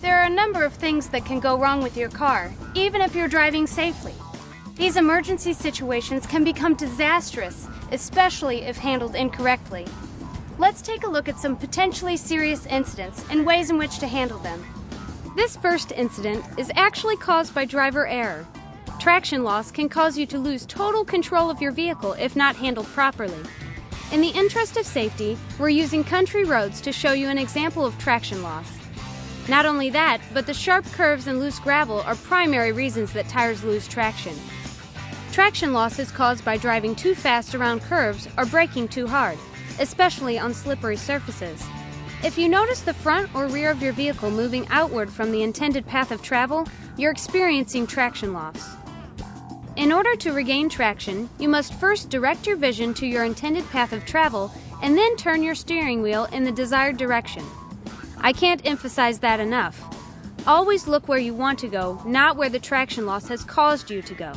There are a number of things that can go wrong with your car, even if you're driving safely. These emergency situations can become disastrous, especially if handled incorrectly. Let's take a look at some potentially serious incidents and ways in which to handle them. This first incident is actually caused by driver error. Traction loss can cause you to lose total control of your vehicle if not handled properly. In the interest of safety, we're using country roads to show you an example of traction loss. Not only that, but the sharp curves and loose gravel are primary reasons that tires lose traction. Traction loss is caused by driving too fast around curves or braking too hard, especially on slippery surfaces. If you notice the front or rear of your vehicle moving outward from the intended path of travel, you're experiencing traction loss. In order to regain traction, you must first direct your vision to your intended path of travel and then turn your steering wheel in the desired direction. I can't emphasize that enough. Always look where you want to go, not where the traction loss has caused you to go.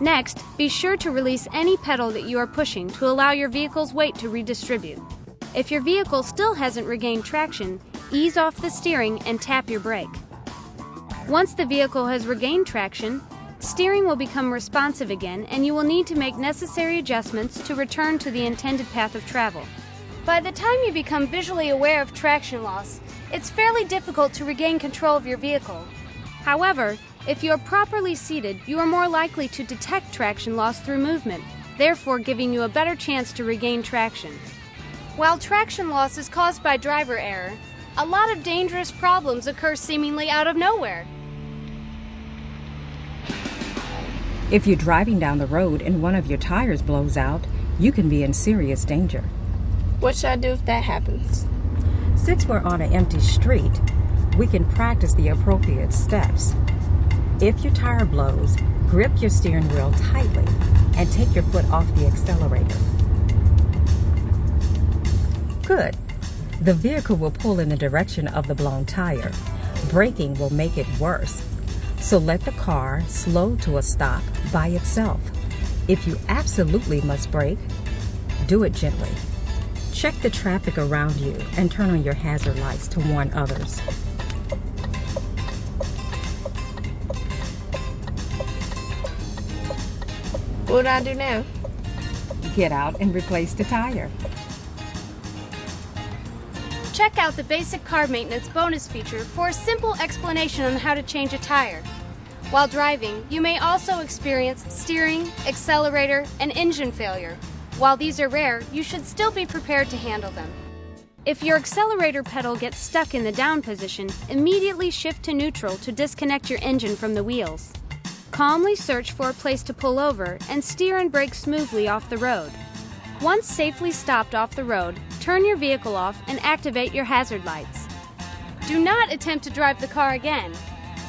Next, be sure to release any pedal that you are pushing to allow your vehicle's weight to redistribute. If your vehicle still hasn't regained traction, ease off the steering and tap your brake. Once the vehicle has regained traction, steering will become responsive again and you will need to make necessary adjustments to return to the intended path of travel. By the time you become visually aware of traction loss, it's fairly difficult to regain control of your vehicle. However, if you are properly seated, you are more likely to detect traction loss through movement, therefore giving you a better chance to regain traction. While traction loss is caused by driver error, a lot of dangerous problems occur seemingly out of nowhere. If you're driving down the road and one of your tires blows out, you can be in serious danger. What should I do if that happens? Since we're on an empty street, we can practice the appropriate steps. If your tire blows, grip your steering wheel tightly and take your foot off the accelerator. Good. The vehicle will pull in the direction of the blown tire. Braking will make it worse. So let the car slow to a stop by itself. If you absolutely must brake, do it gently. Check the traffic around you and turn on your hazard lights to warn others. What do I do now? Get out and replace the tire. Check out the basic car maintenance bonus feature for a simple explanation on how to change a tire. While driving, you may also experience steering, accelerator, and engine failure. While these are rare, you should still be prepared to handle them. If your accelerator pedal gets stuck in the down position, immediately shift to neutral to disconnect your engine from the wheels. Calmly search for a place to pull over and steer and brake smoothly off the road. Once safely stopped off the road, turn your vehicle off and activate your hazard lights. Do not attempt to drive the car again.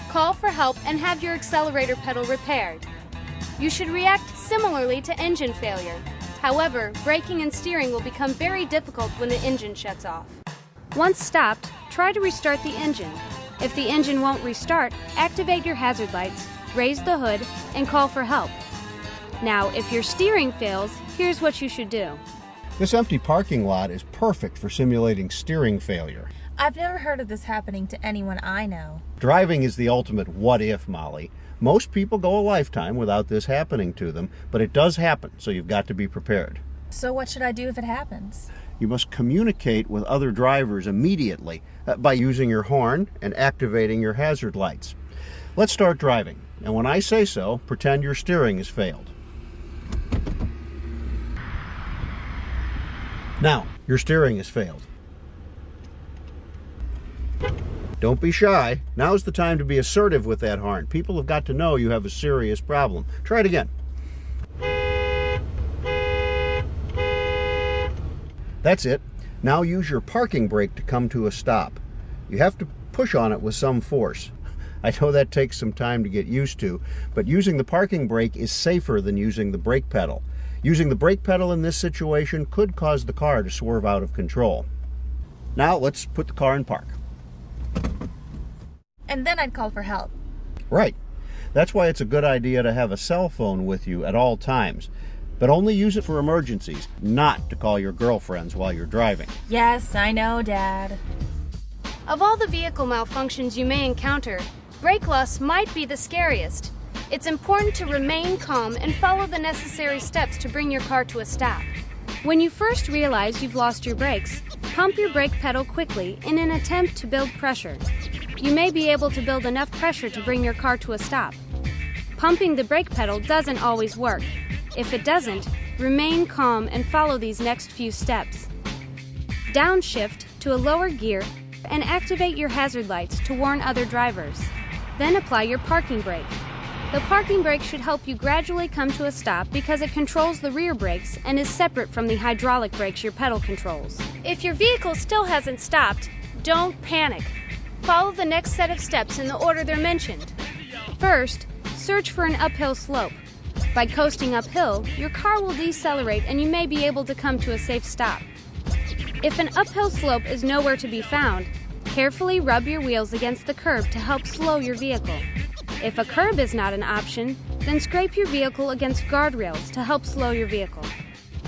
Call for help and have your accelerator pedal repaired. You should react similarly to engine failure. However, braking and steering will become very difficult when the engine shuts off. Once stopped, try to restart the engine. If the engine won't restart, activate your hazard lights, raise the hood, and call for help. Now, if your steering fails, here's what you should do. This empty parking lot is perfect for simulating steering failure. I've never heard of this happening to anyone I know. Driving is the ultimate what if, Molly. Most people go a lifetime without this happening to them, but it does happen, so you've got to be prepared. So what should I do if it happens? You must communicate with other drivers immediately by using your horn and activating your hazard lights. Let's start driving, and when I say so, pretend your steering has failed. Now, your steering has failed. Don't be shy. Now's the time to be assertive with that horn. People have got to know you have a serious problem. Try it again. That's it. Now use your parking brake to come to a stop. You have to push on it with some force. I know that takes some time to get used to, but using the parking brake is safer than using the brake pedal. Using the brake pedal in this situation could cause the car to swerve out of control. Now let's put the car in park. And then I'd call for help. Right. That's why it's a good idea to have a cell phone with you at all times. But only use it for emergencies, not to call your girlfriends while you're driving. Yes, I know, Dad. Of all the vehicle malfunctions you may encounter, brake loss might be the scariest. It's important to remain calm and follow the necessary steps to bring your car to a stop. When you first realize you've lost your brakes, pump your brake pedal quickly in an attempt to build pressure. You may be able to build enough pressure to bring your car to a stop. Pumping the brake pedal doesn't always work. If it doesn't, remain calm and follow these next few steps. Downshift to a lower gear and activate your hazard lights to warn other drivers. Then apply your parking brake. The parking brake should help you gradually come to a stop because it controls the rear brakes and is separate from the hydraulic brakes your pedal controls. If your vehicle still hasn't stopped, don't panic. Follow the next set of steps in the order they're mentioned. First, search for an uphill slope. By coasting uphill, your car will decelerate and you may be able to come to a safe stop. If an uphill slope is nowhere to be found, carefully rub your wheels against the curb to help slow your vehicle. If a curb is not an option, then scrape your vehicle against guardrails to help slow your vehicle.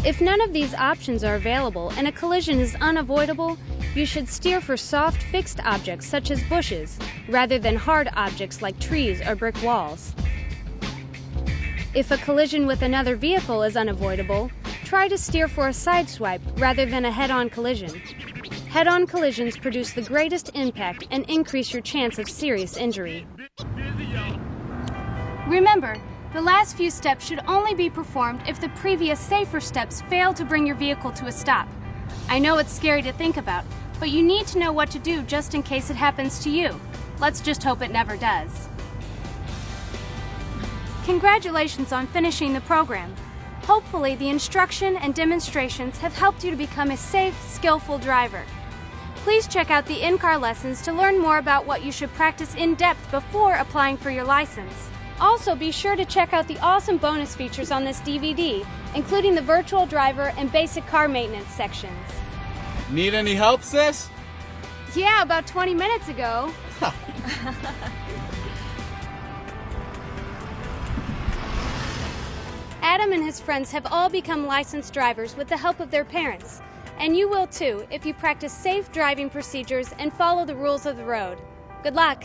If none of these options are available and a collision is unavoidable, you should steer for soft, fixed objects such as bushes, rather than hard objects like trees or brick walls. If a collision with another vehicle is unavoidable, try to steer for a sideswipe rather than a head-on collision. Head-on collisions produce the greatest impact and increase your chance of serious injury. Remember, the last few steps should only be performed if the previous safer steps fail to bring your vehicle to a stop. I know it's scary to think about, but you need to know what to do just in case it happens to you. Let's just hope it never does. Congratulations on finishing the program. Hopefully, the instruction and demonstrations have helped you to become a safe, skillful driver. Please check out the in-car lessons to learn more about what you should practice in depth before applying for your license. Also, be sure to check out the awesome bonus features on this DVD, including the virtual driver and basic car maintenance sections. Need any help, sis? Yeah, about 20 minutes ago. Adam and his friends have all become licensed drivers with the help of their parents. And you will too if you practice safe driving procedures and follow the rules of the road. Good luck!